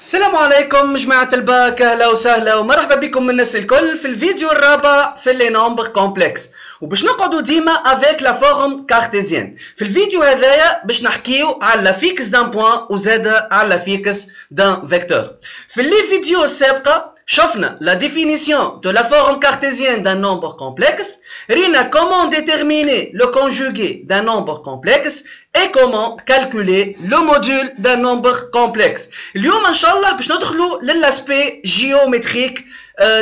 السلام عليكم جماعة الباك، أهلا وسهلا ومرحبا بكم من الناس الكل في الفيديو الرابع في لي نومبر كومبلكس، وباش نقعدوا ديما افيك لا فورم كارتيزيان. في الفيديو هذايا باش نحكيو على لا فيكس دان بوان وزادا على لا فيكس دان فيكتور. في لي فيديو السابقة شفنا la définition de la forme cartésienne d'un nombre complexe, رينا comment déterminer le conjugué d'un nombre complexe et comment calculer le module d'un nombre complexe. اليوم ان شاء الله باش ندخلوا للاسبي géométrique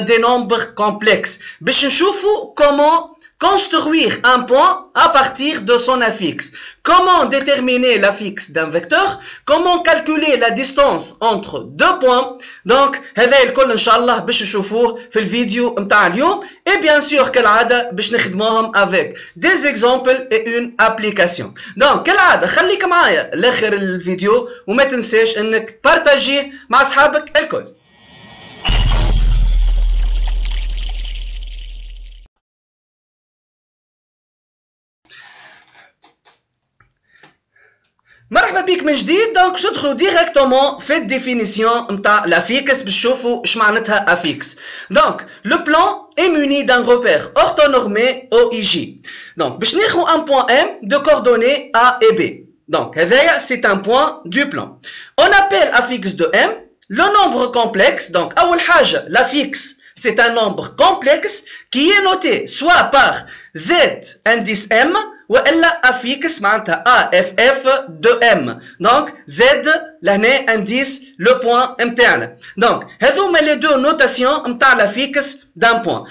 des nombres complexes باش نشوفوا comment construire un point à partir de son affixe. Comment déterminer l'affixe d'un vecteur? Comment calculer la distance entre deux points? Donc, هذا الكل إن شاء الله باش نشوفوه في الفيديو متاع اليوم. Et bien sûr كالعادة باش نخدموهم avec des exemples et une application. Donc كالعادة خليك معايا لآخر الفيديو وما تنساش إنك بارتاجيه مع أصحابك الكل. مرحبا بك من جديد. دونك باش ندخلو ديريكتومون في الديفينيسيون نتاع لافيكس باش نشوفو اش معناتها افيكس. دونك لو بلان est muni d'un repère orthonormé OIJ. Donc باش ناخدو un point M de coordonnées A et B. Donc هذايا c'est un point du plan. On appelle affixe de M le nombre complexe. Donc أول حاجة l'affixe c'est un nombre complexe qui est noté soit par Z indice M ou affixe معناتها AFF de M. Donc Z لهنا indice le point متاعنا. Donc هذوما les deux notations متاع l'affixe d'un point.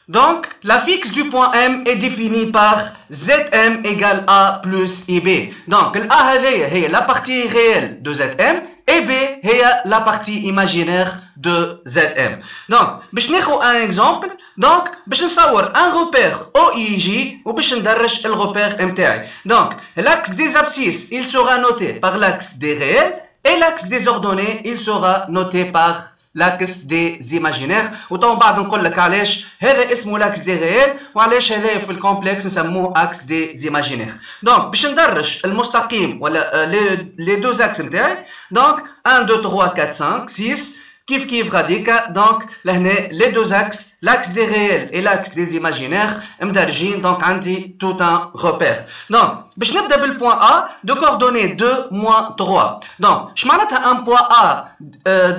Donc l'affixe du point M est défini par Zm égale A plus IB. Donc A هذايا هي la partie réelle de Zm et B هي la partie imaginaire de Zm. Donc باش ناخذ un exemple. Donc باش نصور un repère OIJ وباش ندرج الرepère متاعي. Donc l'axe des abscisses il sera noté par l'axe des réels et l'axe des ordonnées il sera noté par l'axe des imaginaires. وطبعا بعد نقول لك علاش هذا اسمه l'axe des réels وعلاش هذا في الكومبلكس نسموه axe des imaginaires. Donc باش ندرج المستقيم ولا les deux axes نتاعي. Donc 1 2 3 4 5 6 كيف غاديكا. دونك لهنا les deux axes l'axe des réels et l'axe des imaginaires مدرجين. دونك عندي tout un repère. دونك باش نبدا بالبوان A de coordonnées 2 moins 3. دونك اش معناتها un point A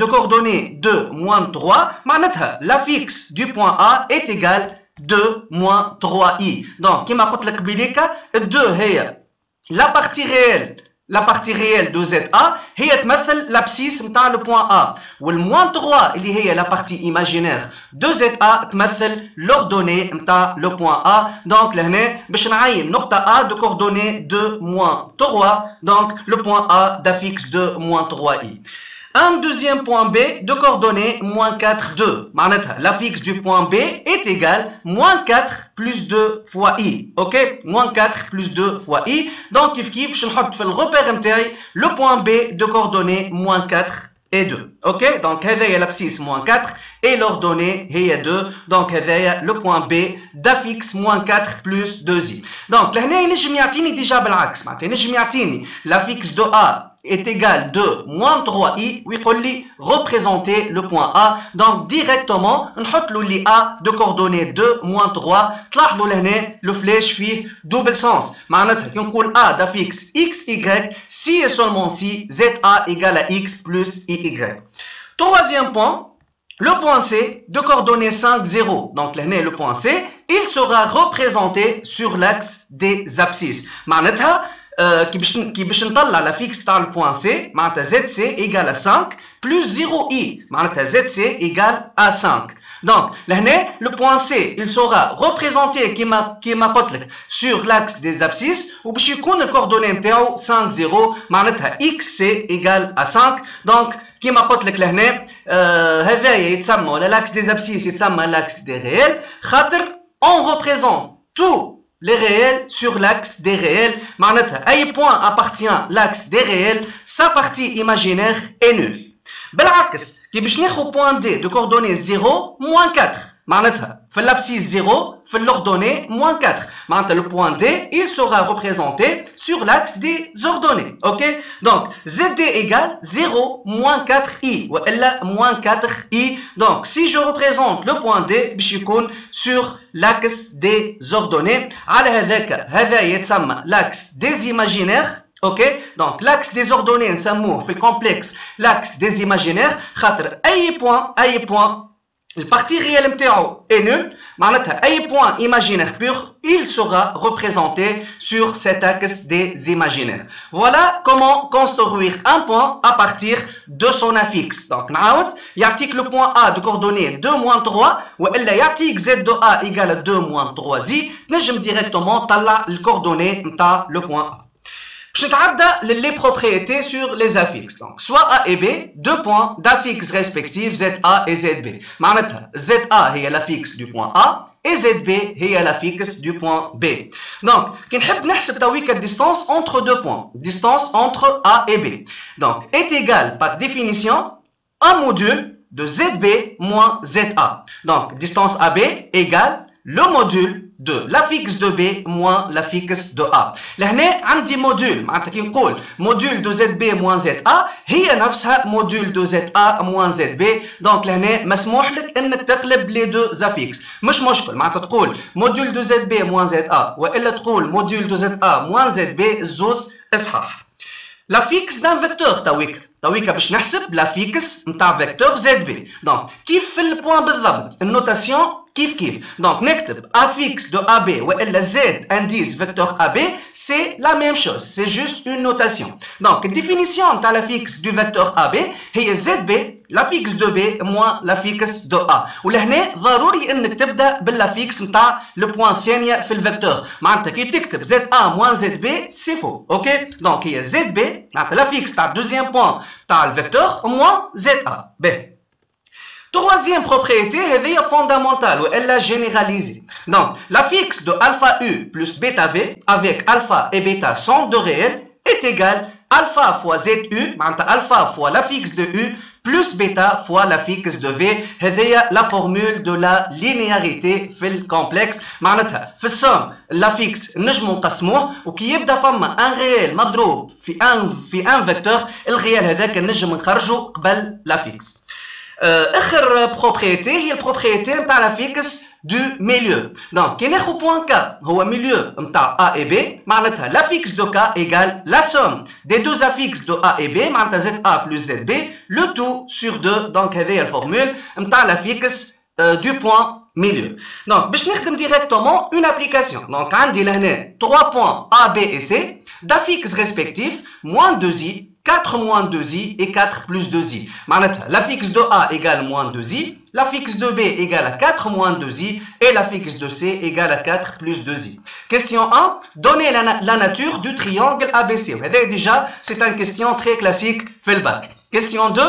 de coordonnées 2 moins 3؟ معناتها l'affixe du point A est égal 2 moins 3i. دونك كيما قلت لك بليكا 2 هي la partie réelle de ZA هي تمثل l'abscisse نتاع لو بوان A، والموان 3 اللي هي la partie imaginaire de ZA تمثل l'ordonnée نتاع لو بوان A. دونك لهنا باش نعين نقطة A de coordonnées 2 moins 3. دونك le point A d'affixe 2 moins 3i. Un deuxième point B de coordonnées moins 4 2. معناتها l'affixe du point B est égal moins 4 plus 2 fois i. Ok, moins 4 plus 2 fois i. Donc كيف باش نحط في الرepère نتاعي le point B de coordonnées moins 4 et 2. Ok, donc هذايا l'abscisse moins 4 et l'ordonnée هي 2. Donc هذايا le point B d'affixe moins 4 plus 2i. Donc لهنا ينجم يعطيني ديجا بالعكس، معناتها ينجم يعطيني l'affixe de A est égal de moins 3i ويقول لي représenter le point A. donc directement نحط له اللي A de coordonnées 2 moins 3. تلاحظوا لهنا le flèche فيه double sens، معناتها كي نقول A d'affixe x y si et seulement si ZA égale à x plus y. Troisième point, le point C de coordonnées 5 0. donc لهنا le point C il sera représenté sur l'axe des abscisses. معناتها كي باش نطلع l'affixe تاع البوان سي معناتها ZC égale à 5 plus 0i معناتها ZC égale à 5. donc لهنا le point C il sera représenté كيما قلت لك sur l'axe des abscisses وباش يكون الكوردوني نتاعو 5 0 معناتها XC égale à 5. donc كيما قلت لك لهنا هذايا يتسمى ولا l'axe des abscisses يتسمى l'axe des réels خاطر on représente tout les réels sur l'axe des réels. معناتها أي point appartient l'axe des réels sa partie imaginaire est nulle. بالعكس كي باش ناخذ point D de coordonnées 0 moins 4 معناتها في l'abscisse 0 في l'ordonnée moins 4 معناتها le point D il sera représenté sur l'axe des ordonnées. Ok, donc ZD égale 0 moins 4i ou moins 4i. donc si je représente le point D باش يكون sur l'axe des ordonnées. على هذاك هذا يتسمى l'axe des imaginaires. Ok, donc l'axe des ordonnées نسموه في الكومبلكس l'axe des imaginaires خاطر اي point le parti réel نتاعو est nul معناتها اي point imaginaire pur il sera représenté sur cet axe des imaginaires. Voilà comment construire un point à partir de son affixe. donc نعاود يعطيك le point A de coordonnées 2 moins 3 والا يعطيك Z de A égale 2 moins 3i تنجم directement تطلع الكوردوني نتاع le point A. Je vais les propriétés sur les affixes. Donc, soit A et B, deux points d'affixes respectifs ZA et ZB. معناتها ZA هي l'affixe du point A et ZB هي l'affixe du point B. Donc, كي نحب نحسب تويك distance entre deux points, distance entre A et B. Donc, est égal par définition un module de ZB moins ZA. Donc, distance AB égale le module de l'affixe de B moins l'affixe de A. لهنا عندي موديل معناتها كي نقول موديل دو زد بي موان زد A هي نفسها موديل دو زد A موان زد B. دونك لهنا مسموح لك انك تقلب لي دو زافيكس مش مشكل معناتها تقول موديل دو زد بي موان زد A والا تقول موديل دو زد A موان زد B الزوز اصحاح. l'affixe d'un vecteur تويك باش نحسب l'affixe نتاع فيكتور زد بي. دونك كيف في البوان بالضبط النوتاسيون كيف دونك نكتب affixe de AB والا Z indice vecteur AB c'est la même chose, c'est juste une notation. donc définition نتاع l'affixe du vecteur AB هي ZB l'affixe de B moins l'affixe de A. ولهنا ضروري انك تبدا بالافيكس نتاع لو بوان الثانيه في الفيكتور معناتها كي تكتب ZA moins ZB c'est faux. اوكي دونك هي ZB معناتها l'affixe تاع الدوزيام بوان تاع الفيكتور moins ZA. باهي troisième propriété est fondamentale ou elle est généralisée. Donc, l'affixe de alpha U plus bêta V avec alpha et bêta sont deux réels est égal alpha fois ZU, alpha fois l'affixe de U plus bêta fois l'affixe de V. C'est la formule de la linéarité في الكومبلكس. معناتها في السوم l'affixe نجمو نقسموه وكي يبدا فما ان ريال مضروب في ان فيكتور الريال هذاك نجم نخرجو قبل l'affixe. اخر بروبريتي هي البروبريتي نتاع لافيكس دو ميليو. دونك كي ناخذ بوان كا هو ميليو نتاع A et B معناتها l'affixe de K égale la somme des deux affixes de A et B معناتها ZA plus ZB le tout sur 2. دونك هذه الفورمول نتاع l'affixe du point milieu. Donc باش نخدم directement une application. donc عندي لهنا 3 points A, B et C d'affixes respectifs moins 2i 4 moins 2i et 4 plus 2i. معناتها l'affixe de A égale moins 2i, l'affixe de B égale à 4 moins 2i et l'affixe de C égale à 4 plus 2i. Question 1. Donnez la nature du triangle ABC. Déjà, c'est une question très classique في الباك. Question 2.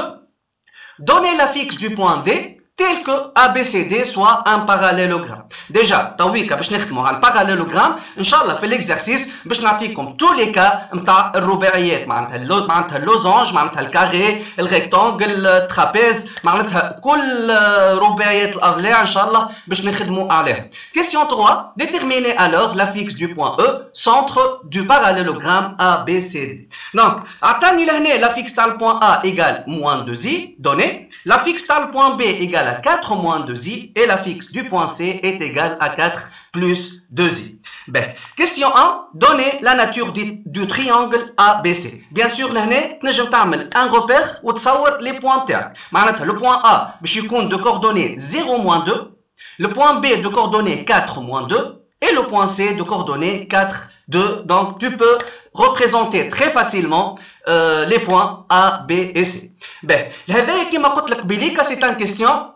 Donnez l'affixe du point D tel que ABCD soit un parallélogramme. Déjà, تويكا باش نخدموا على الباراليلوغرام ان شاء الله في الاكزرسيس باش نعطيكم tous les cas نتاع الرباعيات معناتها اللوزونج معناتها الكاري الريكتانجل الترابيز معناتها كل رباعيات الاضلاع ان شاء الله باش نخدموا عليها. Question 3. Déterminez alors l'affixe du point E centre du parallélogramme ABCD. Donc عطاني لهنا l'affixe تاع البوان A égale moins 2i donné, l'affixe تاع البوان B égale à 4 moins 2i et l'affixe du point C est égal à 4 plus 2i. Ben, question 1. Donnez la nature du triangle ABC. Bien sûr, là, tu تعمل un repère ou تصور les points تاعك. معناتها le point A باش يكون de coordonnées 0 moins 2, le point B de coordonnées 4 moins 2 et le point C de coordonnées 4 2. Donc tu peux représenter très facilement les points A, B et C. Ben, هذا كما قلت لك بليكا c'est une question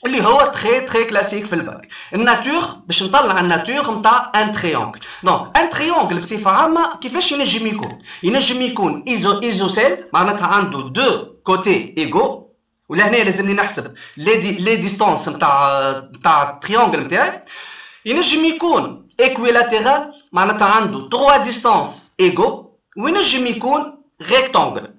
اللي هو تري كلاسيك في الباك. الناتور باش نطلع الناتور نتاع ان تريونغل. دونك ان تريونغل بصفه عامه كيفاش ينجم يكون؟ ينجم يكون ايزوسيل معناتها عنده دو كوتي ايغو ولهنا لازمني نحسب لي ديستانس نتاع التريونغل نتاعي. ينجم يكون ايكويلاتيرال معناتها عنده 3 ديستانس ايغو وينجم يكون ريكتانغل.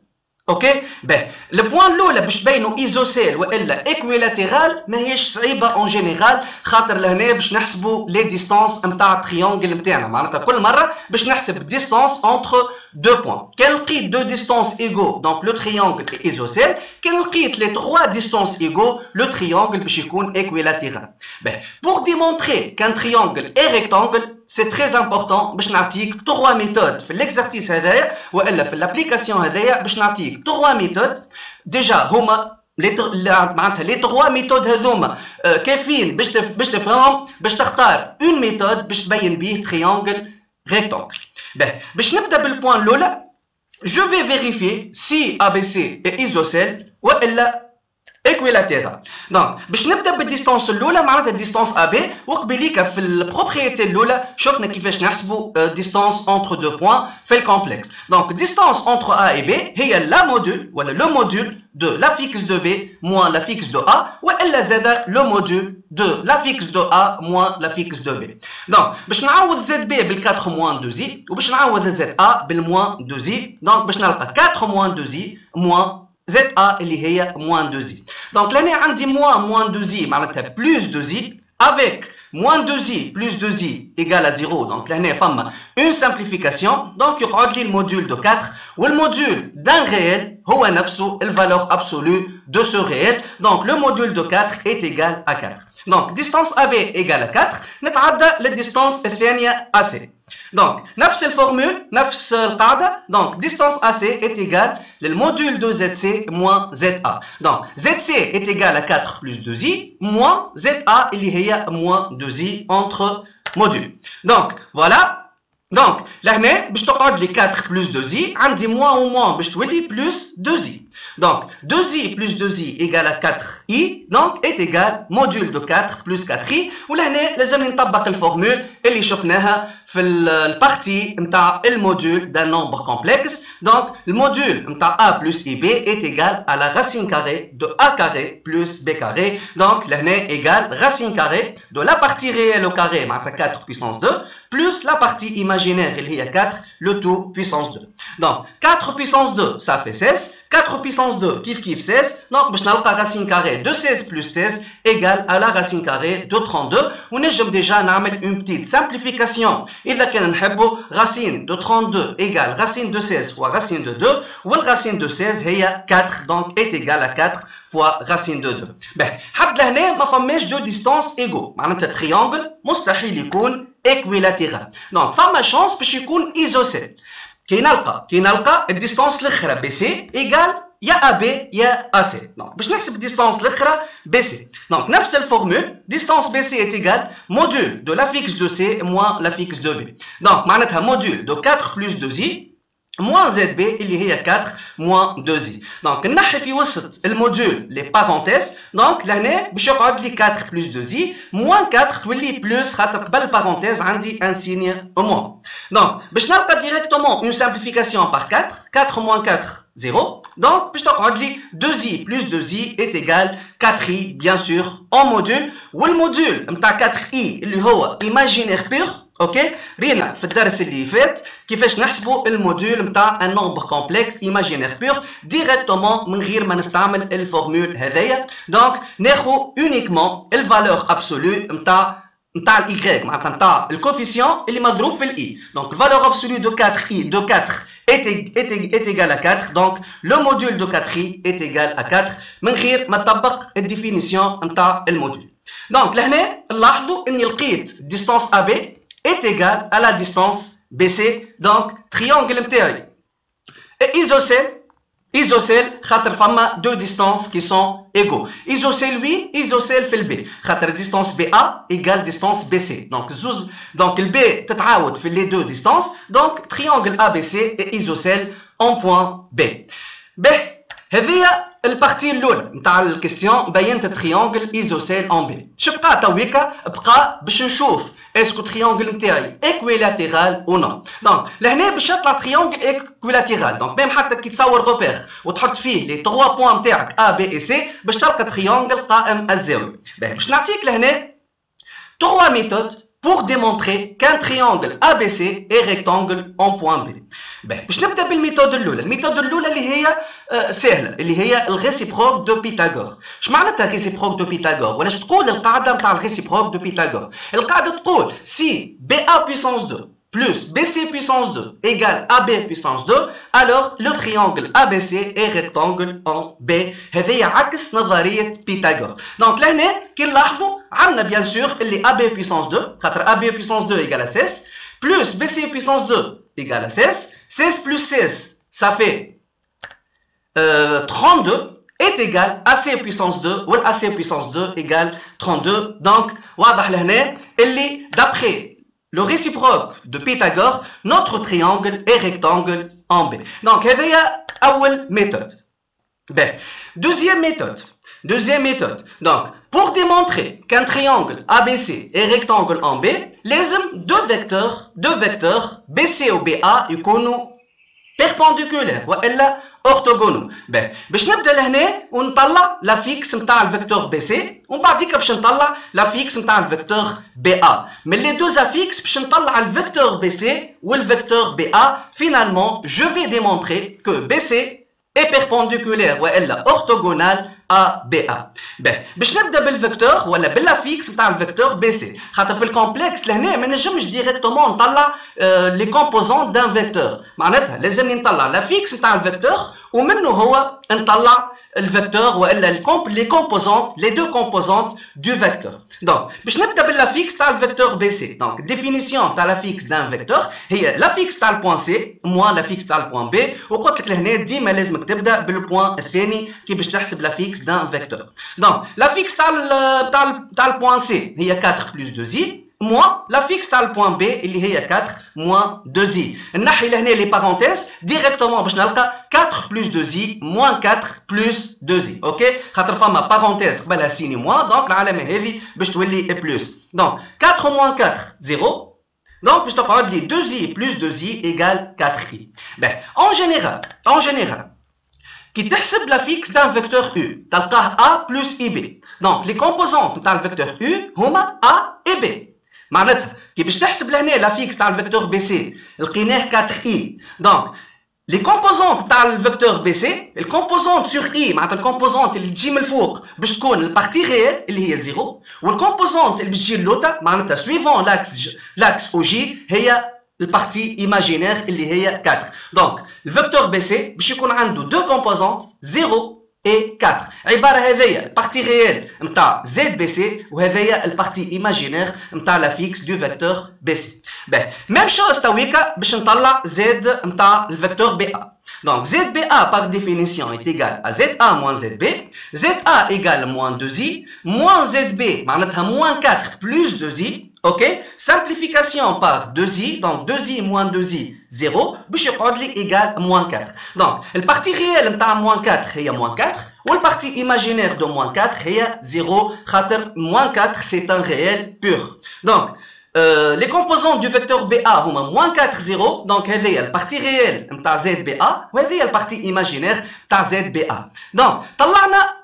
اوكي باهي البوان الاولى باش تبينوا ايزوسيل والا ايكويلاتيرال ماهيش صعيبه اون جينيرال، خاطر لهنا باش نحسبوا لي ديستانس نتاع التريونجل نتاعنا، معناتها كل مره باش نحسب ديستانس انتر دو بوان. كان لقيت دو ديستانس ايغو دونك لو تريونجل ايزوسيل، كان لقيت لي 3 ديستانس ايغو لو تريونجل باش يكون ايكويلاتيرال. باهي بور ديمونطري كان تريونجل اي ريكتانجل سي تري امبورطون باش نعطيك 3 ميثود في الاكزرسيس هذايا والا في الابليكاسيون هذايا باش نعطيك 3 ميثود. ديجا هما معناتها لي 3 ميثود هذوما كافيين باش تفهمهم، باش تختار اون ميثود باش تبين بيه تريونجل ريكتانجل. باهي باش نبدا بالبوان الاولى، جو في فيريفي سي ABC est isocèle والا ايكويلاتيرال. دونك باش نبدا بالديستانس الاولى معناتها الديستانس AB، وقبليك في البروبريتي الاولى شفنا كيفاش نحسبوا ديستانس انتر دو بوان في الكومبلكس. دونك ديستانس انتر A et B هي لا مودول ولا لو مودول دو لا فيكس دو B موان لا فيكس دو A والا زادا لو مودول دو لا فيكس دو A موان لا فيكس دو B. دونك باش نعوض زد B بال4 موان 2 زي وباش نعوض زد A بالموان 2 زي، دونك باش نلقى 4 موان 2 زي موان زد A اللي هي موان 2 زي. دونك لهنا عندي موان 2 زي معناتها بلوس 2 زي افيك موان 2 زي بلوس 2 زي ايكال 0. دونك لهنا فما اون سامبليفيكاسيون، دونك يقعد لي الموديول دو 4 والموديول دان ريال هو نفسه الفالور ابسولو دو سو ريال. دونك لو موديول دو 4 est égal à 4. دونك ديستانس AB égale à 4، نتعدى للديستانس الثانيه AC. دونك نفس الفورمول نفس القاعده، دونك ديستانس AC est égal للموديول دو ZC moins ZA. دونك ZC est égal à 4 plus 2Z moins ZA اللي هي moins 2Z entre موديول. دونك فوالا، دونك لهنا باش تقعد لي 4 بلس 2 زي عندي موان و موان باش تولي بلس 2 زي. دونك 2 زي بلس 2 زي ايكال 4 اي، دونك ايت ايكال موديول دو 4 بلس 4 اي. ولهنا لازمني نطبق الفورمول اللي شفناها في البارتي نتاع الموديول دان نومبر كومبلكس. دونك الموديول نتاع a بلس اي بي ايت ايكال على راسين كاري دو a كاري بلس b كاري. دونك لهنا ايكال راسين كاري دو لا بارتي ريال او كاري معناتها 4 بويسونس 2 plus la partie imaginaire, il y a 4, le tout puissance 2. Donc, 4 puissance 2, ça fait 16. 4 puissance 2, kif 16. Donc, je vais la racine carrée de 16 plus 16 égale à la racine carrée de 32. On est déjà une petite simplification. Il y a racine de 32 égale racine de 16 fois racine de 2. Ou la racine de 16 est 4, donc est égal à 4 fois racine de 2. Ben, حد لهنا ما فماش دو ديستانس ايغو، معناتها تريونجل مستحيل يكون ايكويلاتيرال. دونك فما شانس باش يكون ايزوسيل. كي نلقى الديستانس الاخرى بي سي ايغال يا ا بي يا ا سي. دونك باش نحسب الديستانس الاخرى بي سي، دونك نفس الفورمول ديستانس بي سي est égal موديول دو لا فيكس دو سي موان لا فيكس دو بي. دونك معناتها موديول دو 4 بلس 2 زي moins ZB اللي هي 4 moins 2Z. دونك نحي في وسط الموديول لي بارونتيز، دونك لهنا باش يقعد لي 4 بلس 2Z moins 4 تولي بلس خاطر قبل بارونتيز عندي ان سيني موان. دونك باش نلقى ديريكتومون اون سامبليفيكاسيون بار 4، 4 moins 4 0. دونك باش تقعد لي 2Z plus 2Z est égal 4i bien sûr en module. والموديول نتاع 4i اللي هو imaginaire pur. اوكي رينا في الدرس اللي فات كيفاش نحسبوا الموديول نتاع ان نومبر كومبلكس ايماجينير بور ديريكتومون من غير ما نستعمل الفورمول هذايا. دونك ناخذ اونيكمون الفالور ابسولو نتاع الاي معناتها نتاع الكوفيسيون اللي مضروب في الاي. دونك الفالور ابسولو دو 4i دو 4 est égal à 4, donc le module de 4i est égal à 4 من غير ما نطبق الديفينيسيون نتاع الموديول. دونك لهنا نلاحظوا اني لقيت ديستانس AB est égal à la distance BC, donc triangle متاعي isocèle خاطر فما deux distances qui sont égaux. Isocèle oui, isocèle في الB خاطر distance BA égale distance BC. Donc le B تتعاود في les deux distances, donc triangle ABC est isocèle en point B. هذه البارتي الاولى نتاع الكيستيون بينت تريونجل ايزوسيل اون بي. شو بقى تويكا؟ بقى باش نشوف اسكو تريونجل نتاعي ايكويلاتيرال او نو. دونك لهنا باش يطلع تريونجل ايكويلاتيرال، دونك ميم حتى كي تصور روبير وتحط فيه لي 3 بوان نتاعك ا بي اي سي باش تلقى تريونجل قائم الزاويه. باش نعطيك لهنا 3 ميثود pour démontrer qu'un triangle ABC est rectangle en point B. باش نبدا بالميثود الاولى، الميثود الاولى اللي هي سهله، اللي هي الريسيبروك دو بيثاغور. اش معناتها الريسيبروك دو بيثاغور؟ ولا اش تقول القاعده نتاع الريسيبروك دو بيثاغور؟ القاعده تقول سي BA puissance 2 plus BC puissance 2 égale AB puissance 2, alors le triangle ABC est rectangle en B. هذه عكس نظرية بيثاغور. دونك لهنا كي نلاحظوا عندنا بيان سور اللي AB puissance 2 خاطر AB puissance 2 égale à 16 plus BC puissance 2 égale à 16. 16 plus 16 ça fait 32 est égal à AC puissance 2 ou AC puissance 2 égale 32. Donc واضح لهنا اللي d'après le réciproque de Pythagore, notre triangle est rectangle en B. Donc, c'est la première méthode. Deuxième méthode. Donc, pour démontrer qu'un triangle ABC est rectangle en B, les deux vecteurs BC ou BA يكونوا perpendiculaires وإلا orthogonaux. باش نبدا لهنا ونطلع لا فيكس نتاع الفيكتور بي سي ومن بعديك باش نطلع لا فيكس نتاع الفيكتور بي ا. من لي دو افيكس باش نطلع الفيكتور بي سي والفيكتور بي ا. Finalement, je vais démontrer que BC est perpendiculaire والا orthogonal à BA. باش نبدا بالفيكتور ولا بالافيكس نتاع الفيكتور بي سي، خاطر في الكومبلكس لهنا ما نجمش ديريكتومون نطلع لي كومبوزون دان فيكتور، معناتها لازمني نطلع لافيكس نتاع الفيكتور ومنه هو نطلع الفيكتور والا لي كومبوزونت لي دو كومبوزونت دو فيكتور. دونك باش نبدا بالافيكس تاع الفيكتور بي سي. دونك ديفينيسيون تاع لافيكس دان فيكتور هي لافيكس تاع البوان سي موان لافيكس تاع البوان بي، وقلت لك لهنا ديما لازمك تبدا بالبوان الثاني كي باش تحسب لافيكس d'un vecteur. Donc, la fixe dans le point C, il y a 4 plus 2i, moins la fixe dans le point B, il y a 4 moins 2i. نحي لهنا les parenthèses, directement باش نلقى 4 plus 2i moins 4 plus 2i. Ok? خاطر فما parenthèse قبلها سيني moins, donc العلامة هذه باش تولي plus. Donc, 4 moins 4, 0. Donc, باش تقعد لي 2i plus 2i égale 4i. En général, qui تحسب la fixe d'un vecteur U تلقاه A plus IB. Donc les composantes تاع الفيكتور U هما A et B. معناتها كي باش تحسب لهنا la fixe تاع الفيكتور BC لقيناه 4I. Donc les composantes تاع الفيكتور BC الكومبوزونت sur I معناتها الكومبوزونت اللي تجي من الفوق باش تكون البارتي ريال اللي هي 0 والكومبوزونت اللي باش تجي اللوطا معناتها suivant l'axe OJ هي البارتي ايماجينير اللي هي 4. دونك الفيكتور بي سي باش يكون عنده دو كومبوزونت 0 et 4. عباره هذيا البارتي ريال نتاع زد بي سي وهذيا البارتي ايماجينير نتاع لا فيكس دو فيكتور بي سي. ميم شوز تويكا باش نطلع زد نتاع الفيكتور بي ا. Donc ZBA par définition est égal à ZA moins ZB. ZA égale moins 2i moins ZB معناتها moins 4 plus 2i. Ok, simplification par 2i, donc 2i moins 2i, 0, باش يقعد لي égal moins 4. Donc, le partie réelle نتاع moins 4 هي moins 4, ou le partie imaginaire de moins 4 هي 0, خاطر moins 4 c'est un réel pur. Donc, les composantes du vecteur BA هما moins 4, 0, donc هذه le partie réelle نتاع ZBA, وهذه le partie imaginaire نتاع ZBA. Donc,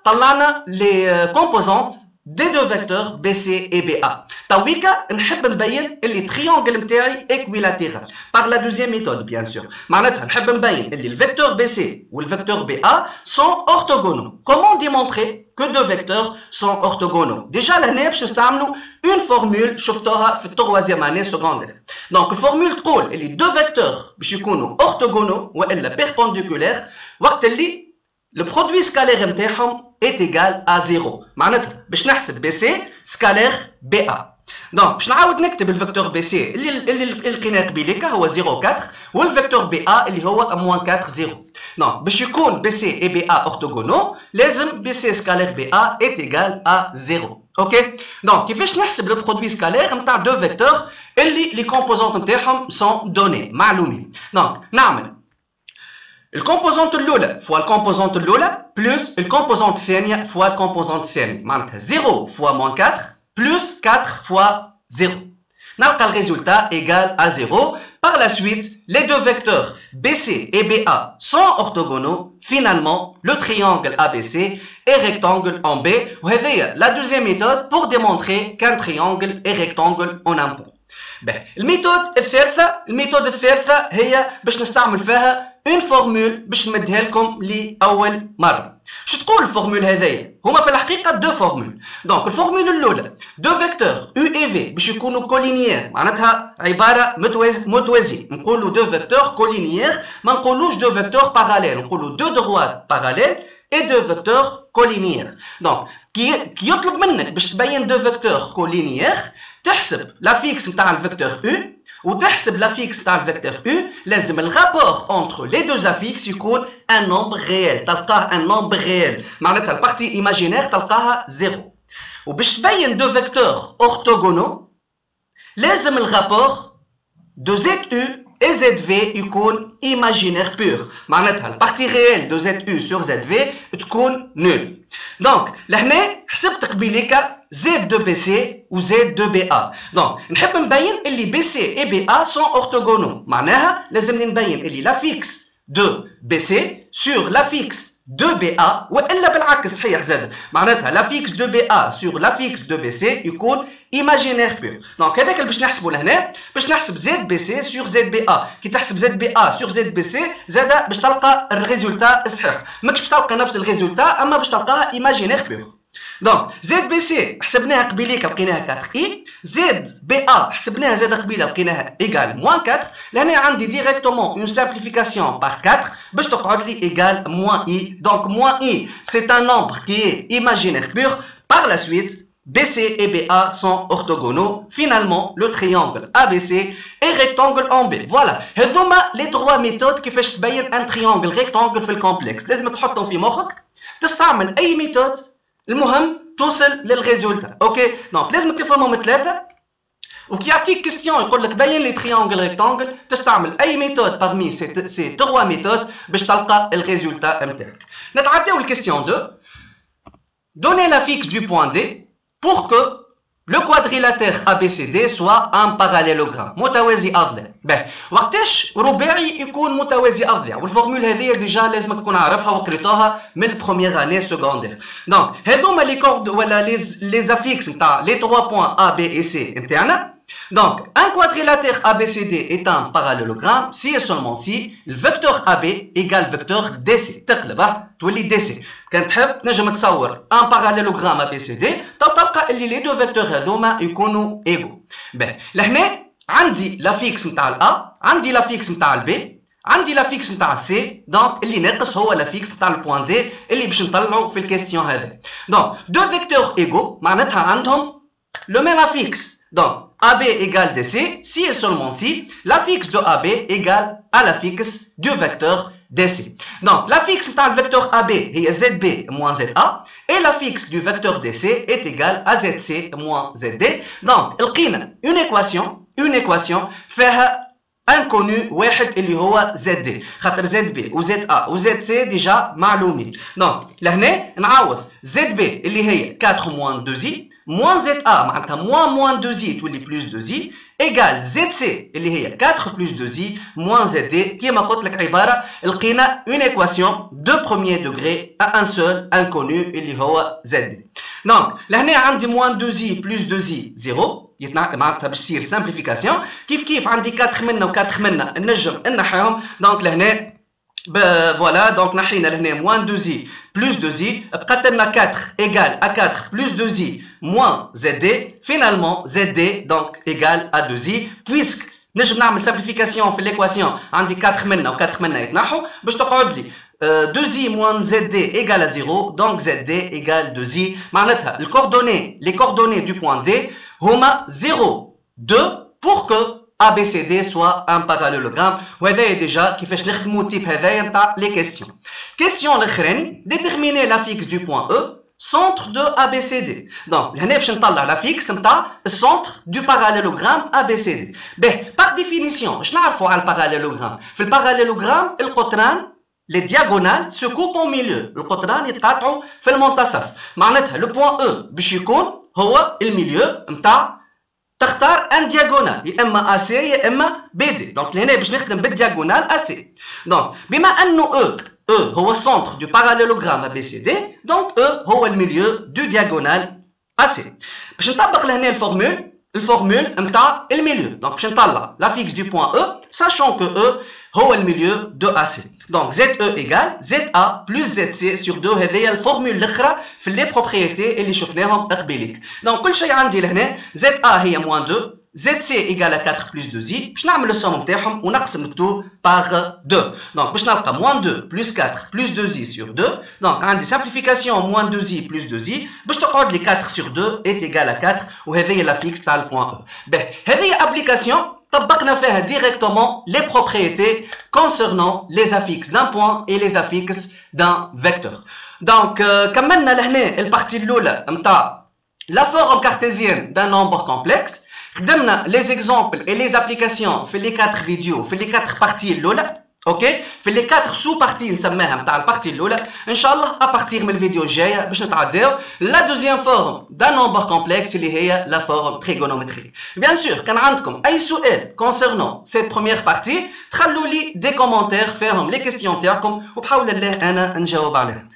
طلعنا les composantes des deux vecteurs BC et BA. Tawika, نحب نبين اللي triangle نتاعي équilatéral par la deuxième méthode bien sûr. معناتها نحب نبين اللي le vecteur BC ou le vecteur BA sont orthogonaux. Comment démontrer que deux vecteurs sont orthogonaux? Déjà لهنا باش نستعملوا une formule شفتوها في التروازيام année secondaire. Donc formule تقول اللي deux vecteurs باش يكونوا orthogonaux والا perpendiculaires وقت اللي le produit scalaire نتاعهم est égal à 0. معناتها باش نحسب BC scalaire BA. دونك باش نعاود نكتب الفيكتور BC اللي لقيناه قبيليكا هو 0 4 والفيكتور BA اللي هو moins 4 0. دونك باش يكون BC et BA orthogonaux لازم BC scalaire BA est égal à 0. اوكي دونك كيفاش نحسب لو برودوي سكالير نتاع دو فيكتور اللي لي كومبوزونت نتاعهم سون دوني معلومين. دونك نعمل الكومبوزونت الاولى فوا الكومبوزونت الاولى بلس الكومبوزونت الثانيه فوا الكومبوزونت الثاني معناتها 0 فوا موان 4 بلس 4 فوا 0 نلقى الريزولتا ايغال ا 0 par la suite, les deux vecteurs BC et BA sont orthogonaux. Finalement, le triangle ABC est rectangle en B. وهذه la deuxième méthode pour démontrer qu'un triangle est rectangle en un point. الميثود الثالثة هي باش نستعمل فيها اون فورمول باش نمدها لكم لأول مرة. شو تقول الفورمول هذايا؟ هما في الحقيقة دو فورمول. دونك الفورمول الأولى دو فيكتور U et V باش يكونوا كولينيير، معناتها عبارة متوازي. نقولوا دو فيكتور كولينيير، ما نقولوش دو فيكتور باراليل، نقولوا دو دروات باراليل et deux vecteurs collinéaires. Donc, كي يطلب منك باش تبين دو فيكتور كولينيير، تحسب لا فيكس نتاع الفيكتور U وتحسب لا فيكس نتاع الفيكتور U، لازم الرابور entre les deux affixes يكون un nombre réel، تلقاه un nombre réel، معناتها البارتي ايماجينير تلقاها زيرو. وباش تبين دو فيكتور اورتوغونو لازم الرابور دو ZU et ZV يكون imaginaire pur، معناتها البارتي ريال دو ZU sur ZV تكون نول. دونك لهنا حسبت قبيليكا Z de BC و Z de BA. دونك نحب نبين اللي BC et BA sont orthogonaux، معناها لازمني نبين اللي la fixe de BC sur la fixe de BA، والا بالعكس صحيح زاد، معناتها la fixe de BA sur la fixe de BC يكون imaginaire pur. دونك هذاك اللي باش نحسبه لهنا، باش نحسب ZBC sur ZBA. كي تحسب ZBA sur ZBC زاد باش تلقى الريزولتا الصحيح، ماكش باش تلقى نفس الريزولتا اما باش تلقاها imaginaire pur. دونك ZBC حسبناها قبيليك لقيناها 4 اي، ZBA حسبناها زاد قبيله لقيناها ايكال موان 4. لهنا عندي ديريكتومون اون سامبليفيكاسيون بار 4 باش تقعد لي ايكال موان اي. دونك موان اي سي ان نومبر كي اي imaginaire pur. Par la suite, BC et BA sont orthogonaux. Finalement, le triangle ABC est rectangle en B. Voilà. هذوما les trois méthodes كيفاش تبين un triangle rectangle في الكومبلكس. لازم تحطهم في مخك، تستعمل أي ميثود، المهم توصل للريزولتا. اوكي؟ دونك لازم تفهمهم ثلاثة. وكي يعطيك كيستيون يقول لك بين لي تريانجل ريكتانجل، تستعمل أي ميثود parmi ces trois méthodes باش تلقى الريزولتا نتاعك. نتعداو الكيستيون 2. Donnez la fixe du point D pour que le quadrilatère ABCD soit un parallélogramme متوازي أضلاع. باهي، وقتاش رباعي يكون متوازي أضلاع؟ والفورمول هذه ديجا لازم تكون عارفها وقريتوها من البروميير اني سكوندير. دونك هذوما لي كورد ولا لي زافيكس نتاع لي 3 بوان A, B et C نتاعنا. Donc, un quadrilatère ABCD est un parallélogramme si et seulement si le vecteur AB égale vecteur DC. تقلب تولي DC. كان تحب تنجم تصور un parallélogramme ABCD، تلقى اللي لي دو فيكتور هذوما يكونوا ايغو. باهي، لهنا عندي لا فيكس نتاع الA، عندي لا فيكس نتاع الB، عندي لا فيكس نتاع السي. دونك اللي ناقص هو لا فيكس نتاع البوان دي اللي باش نطلعوا في الكيستيون هذا. دونك دو فيكتور ايغو معناتها عندهم لو ميم افيكس. دونك AB égale DC si et seulement si la fixe de AB égale à la fixe du vecteur DC. Donc la fixe dans le vecteur AB est ZB moins ZA et la fixe du vecteur DC est égale à ZC moins ZD. Donc une équation fait inconnu واحد اللي هو ZD، خاطر ZB و ZA و ZC ديجا معلومين. دونك لهنا نعوض ZB اللي هي 4 moins 2i moins ZA معناتها moins 2i تولي plus 2i égal ZC اللي هي 4 plus 2i moins ZD. كيما قلت لك عبارة لقينا une équation de premier degré à un seul inconnu اللي هو ZD. دونك لهنا عندي moins 2i plus 2i 0 معناتها باش تصير سامبليفيكاسيون. كيف عندي 4 منا و 4 منا نجم نحيهم. دونك لهنا فوالا دونك نحينا لهنا موان 2i بلس 2i بقات لنا 4 ايكال ا 4 بلس 2i موان ZD. فينالمون ZD دونك ايكال ا 2i بويسك نجم نعمل سامبليفيكاسيون في ليكواسيون. عندي 4 منا و 4 منا يتنحوا باش تقعد لي 2i moins ZD égale à 0, donc ZD égale 2i. معناتها les coordonnées du point D هما 0, 2 pour que ABCD soit un parallélogramme. وهذا ديجا كيفاش نخدموا التيب هذايا نتاع لي كيستيون. كيستيون الاخراني déterminer la fixe du point E centre de ABCD. Donc هنا باش نطلع لا فيكس نتاع السنتر دو باراليلوغرام ABCD. باهي par définition اش نعرفوا على الباراليلوغرام؟ في الباراليلوغرام القطران les diagonales se coupent au milieu. القطران يتقاطعوا في المنتصف. معناتها لو بوان او باش يكون هو الميليو نتاع تختار ان diagonal يا اما AC يا اما BD. دونك لهنا باش نخدم بالدياغونال AC. دونك بما انه E هو السنتر دو باراليلوغرام ABCD، دونك E هو الميليو دو دياغونال AC. باش نطبق لهنا الفورمول نتاع الميليو. دونك باش نطلع لا فيكس دو بوان E sachant que E هو الميليو دو AC. دونك ZE égale ZA plus ZC sur 2. هذه هي الفورمول الاخرى في لي بروبريتي اللي شفناهم قبيليك. دونك كل شيء عندي لهنا ZA هي موان 2 ZC égale à 4 plus 2i. باش نعمل السوم نتاعهم ونقسم التو باغ 2. دونك باش نلقى موان 2 plus 4 plus 2i sur 2. دونك عندي سامبليفيكاسيون موان 2i plus 2i باش تقعد لي 4 sur 2 est égal à 4. وهذه هي لا فيكس تاع البوان E. باهي هذه هي ابليكاسيون طبقنا فيها directement les propriétés concernant les affixes d'un point et les affixes d'un vecteur. Donc كملنا لهنا البارتي الاولى نتاع la forme cartésienne d'un nombre complexe. خدمنا les exemples et les applications في les 4 فيديو في les 4 بارتي الاولى. اوكي في les 4 سو بارتي نسميها نتاع البارتي الاولى. ان شاء الله ابارتيغ من الفيديو الجايه باش نتعداو لا دوزيام فورم دان نومبر كومبلكس اللي هي لا فورم تريغونومتريك. بيان سور كان عندكم اي سؤال كونسيرنون سيت بروميير بارتي تخلوا لي دي كومونتير فيهم لي كيستيون تاعكم وبحول الله انا نجاوب عليهم.